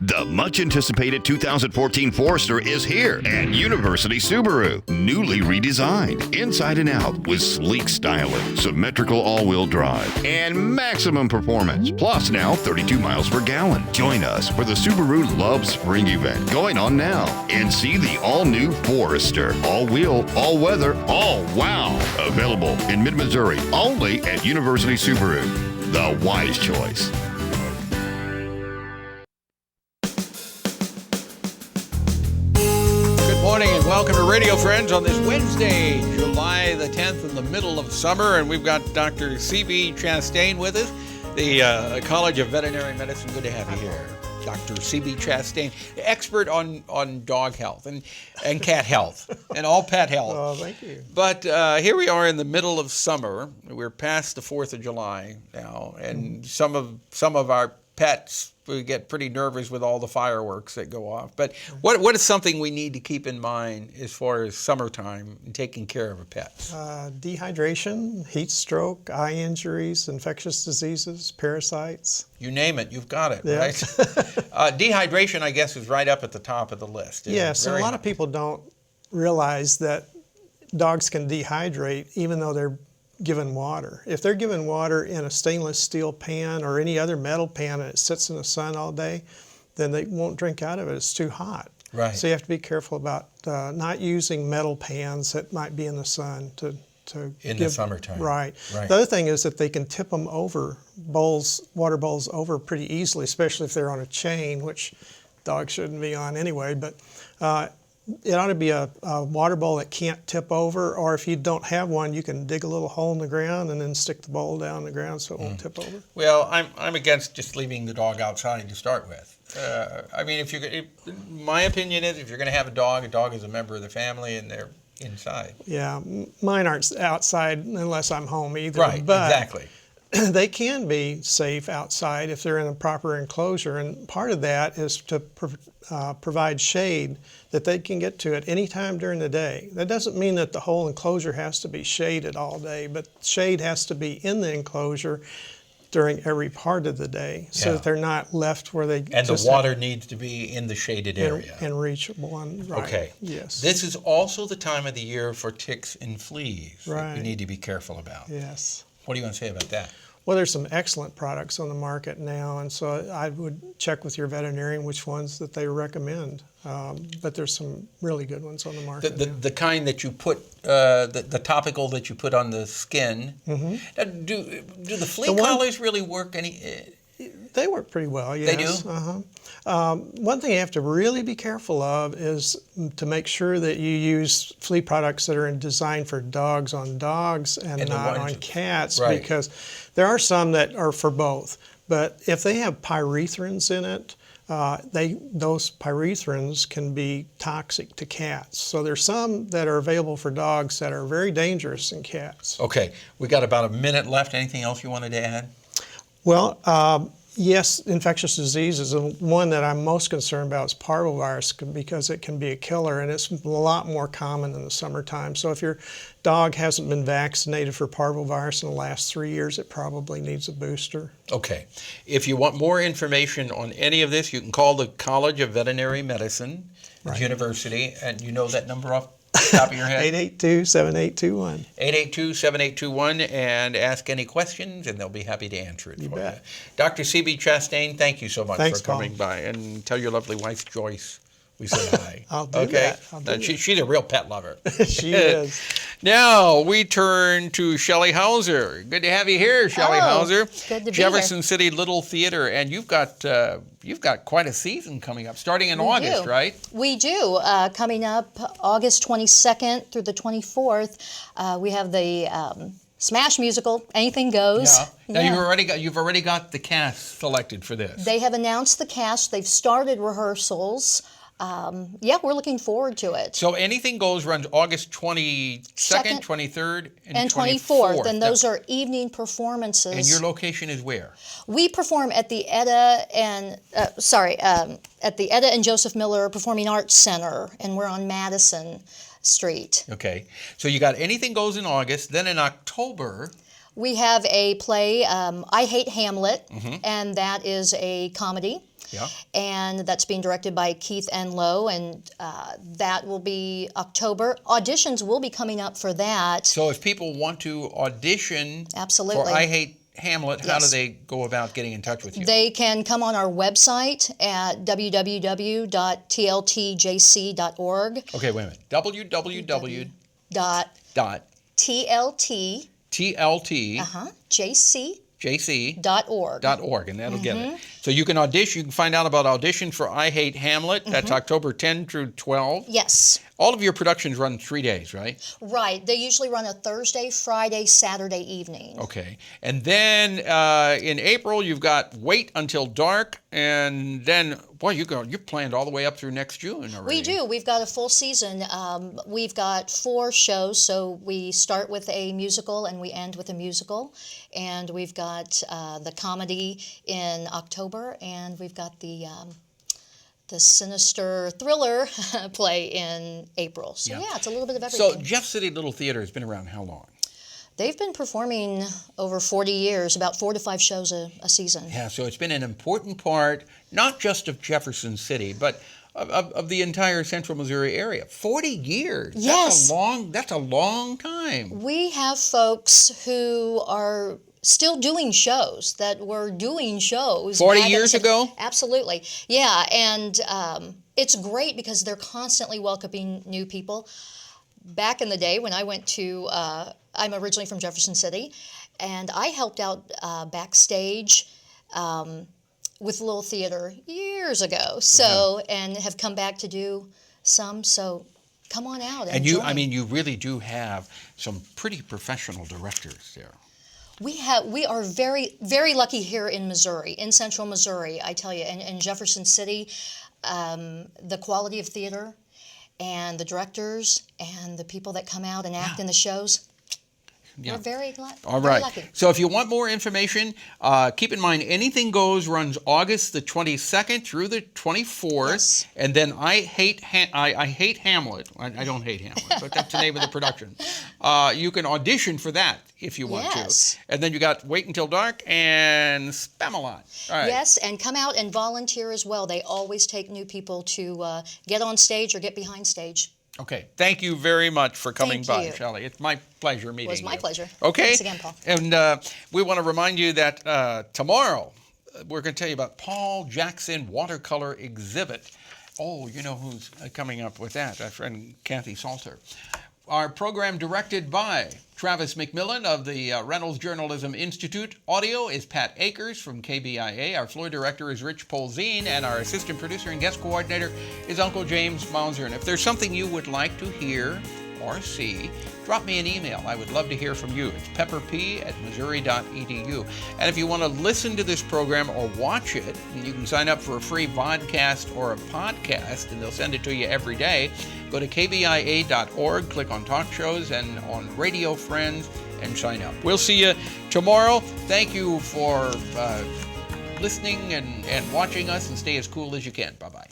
The much-anticipated 2014 Forester is here at University Subaru. Newly redesigned, inside and out, with sleek styling, symmetrical all-wheel drive, and maximum performance. Plus now 32 miles per gallon. Join us for the Subaru Love Spring event going on now and see the all-new Forester. All-wheel, all-weather, all-wow. Available in mid-Missouri only at University Subaru. The wise choice. Morning and welcome to Radio Friends on this Wednesday, July the 10th, in the middle of summer, and we've got Dr. CB Chastain with us, the College of Veterinary Medicine. Good to have you here, Dr. CB Chastain, expert on dog health and cat health and all pet health. Oh, thank you. But here we are in the middle of summer. We're past the 4th of July now, and some of our pets, we get pretty nervous with all the fireworks that go off. But what is something we need to keep in mind as far as summertime and taking care of a pet? Dehydration, heat stroke, eye injuries, infectious diseases, parasites. You name it, you've got it, Yes. right? Dehydration, I guess, is right up at the top of the list. Yes, and a lot of people don't realize that dogs can dehydrate even though they're given water. If they're given water in a stainless steel pan or any other metal pan and it sits in the sun all day, then they won't drink out of it. It's too hot. Right. So you have to be careful about not using metal pans that might be in the sun to in the summertime. Right. Right. The other thing is that they can tip them over, water bowls over pretty easily, especially if they're on a chain, which dogs shouldn't be on anyway. But it ought to be a water bowl that can't tip over, or if you don't have one, you can dig a little hole in the ground and then stick the bowl down in the ground so it won't tip over. Well, I'm against just leaving the dog outside to start with. I mean, my opinion is if you're going to have a dog is a member of the family and they're inside. Yeah, mine aren't outside unless I'm home either. Right, but exactly. They can be safe outside if they're in a proper enclosure, and part of that is to provide shade that they can get to at any time during the day. That doesn't mean that the whole enclosure has to be shaded all day, but shade has to be in the enclosure during every part of the day so that they're not left where they and the water needs to be in the shaded area. And reachable. Right. Okay. Yes. This is also the time of the year for ticks and fleas that Right. we need to be careful about. Yes. What do you want to say about that? Well, there's some excellent products on the market now, and so I would check with your veterinarian which ones that they recommend. But there's some really good ones on the market. The kind that you put, the topical that you put on the skin. Mm-hmm. Now, do the flea collars really work any? They work pretty well, yes. They do? Uh-huh. One thing you have to really be careful of is to make sure that you use flea products that are designed for dogs and not on cats, right. Because there are some that are for both. But if they have pyrethrins in it, those pyrethrins can be toxic to cats. So there's some that are available for dogs that are very dangerous in cats. Okay, we got about a minute left. Anything else you wanted to add? Well, yes, infectious diseases, and one that I'm most concerned about is parvovirus because it can be a killer, and it's a lot more common in the summertime. So if your dog hasn't been vaccinated for parvovirus in the last 3 years, it probably needs a booster. Okay. If you want more information on any of this, you can call the College of Veterinary Medicine, Right. University, and you know that number off the top of your head? 882-7821. 882-7821, and ask any questions, and they'll be happy to answer it for bet. you. Dr. CB Chastain, thank you so much Thanks, for coming Paul. by, and tell your lovely wife, Joyce, we say hi. I'll do that. I'll do She's a real pet lover. She is. Now we turn to SHERRIE HOWSER. Good to have you here, SHERRIE HOWSER. Good to be Jefferson here. City Little Theatre, and you've got quite a season coming up, starting in August, do. right? We do. Coming up August 22nd through the 24th, we have the Smash musical, Anything Goes. Yeah. Now you've already got the cast selected for this. They have announced the cast. They've started rehearsals. We're looking forward to it. So Anything Goes runs August 22nd, 23rd, and 24th. and those are evening performances. And your location is where? We perform at the Etta and Joseph Miller Performing Arts Center, and we're on Madison Street. Okay. So you got Anything Goes in August. Then in October, We have a play, I Hate Hamlet, and that is a comedy. Yeah. And that's being directed by Keith N. Lowe, and that will be October. Auditions will be coming up for that. So if people want to audition Absolutely. for I Hate Hamlet, how do Yes. they go about getting in touch with you? They can come on our website at www.tltjc.org. Okay, wait a minute. www.tlt.jc.org, .tlt.jc.org. and that'll get it. So you can audition. You can find out about audition for I Hate Hamlet. That's October 10 through 12. Yes. All of your productions run 3 days, right? Right. They usually run a Thursday, Friday, Saturday evening. Okay. And then in April, you've got Wait Until Dark, and then, boy, you're planned all the way up through next June already. We do. We've got a full season. We've got 4 shows, so we start with a musical and we end with a musical. And we've got the comedy in October, and we've got the sinister thriller play in April. So yeah, it's a little bit of everything. So Jeff City Little Theatre has been around how long? They've been performing over 40 years, about 4 to 5 shows a season. Yeah, so it's been an important part, not just of Jefferson City, but of the entire central Missouri area. 40 years. Yes. That's a long time. We have folks who are still doing shows that were doing shows 40 back years in- ago? Absolutely. Yeah, and it's great because they're constantly welcoming new people. Back in the day when I went to, I'm originally from Jefferson City, and I helped out backstage with Little Theater years ago. So, and have come back to do some. So, come on out and join. You really do have some pretty professional directors there. We are very, very lucky here in Missouri, in central Missouri, I tell you, in Jefferson City, the quality of theater and the directors and the people that come out and act in the shows. Yeah. We're very All very right. lucky. So if you want more information, keep in mind Anything Goes runs August the 22nd through the 24th. Yes. And then I Hate Hamlet. I don't hate Hamlet, but that's the name of the production. You can audition for that if you want Yes. to. And then you got Wait Until Dark and Spamalot. All right. Yes, and come out and volunteer as well. They always take new people to get on stage or get behind stage. Okay. Thank you very much for coming Thank by, you. Shelley. It's my pleasure meeting you. It was my pleasure. Okay. Thanks again, Paul. And we want to remind you that tomorrow we're going to tell you about Paul Jackson watercolor exhibit. Oh, you know who's coming up with that? Our friend Kathy Salter. Our program directed by Travis McMillan of the Reynolds Journalism Institute. Audio is Pat Akers from KBIA. Our floor director is Rich Polzine, and our assistant producer and guest coordinator is Uncle James Mauser. And if there's something you would like to hear or see, drop me an email. I would love to hear from you. It's pepperp@missouri.edu. And if you want to listen to this program or watch it, you can sign up for a free vodcast or a podcast, and they'll send it to you every day. Go to kbia.org, click on Talk Shows and on Radio Friends, and sign up. We'll see you tomorrow. Thank you for listening and watching us, and stay as cool as you can. Bye-bye.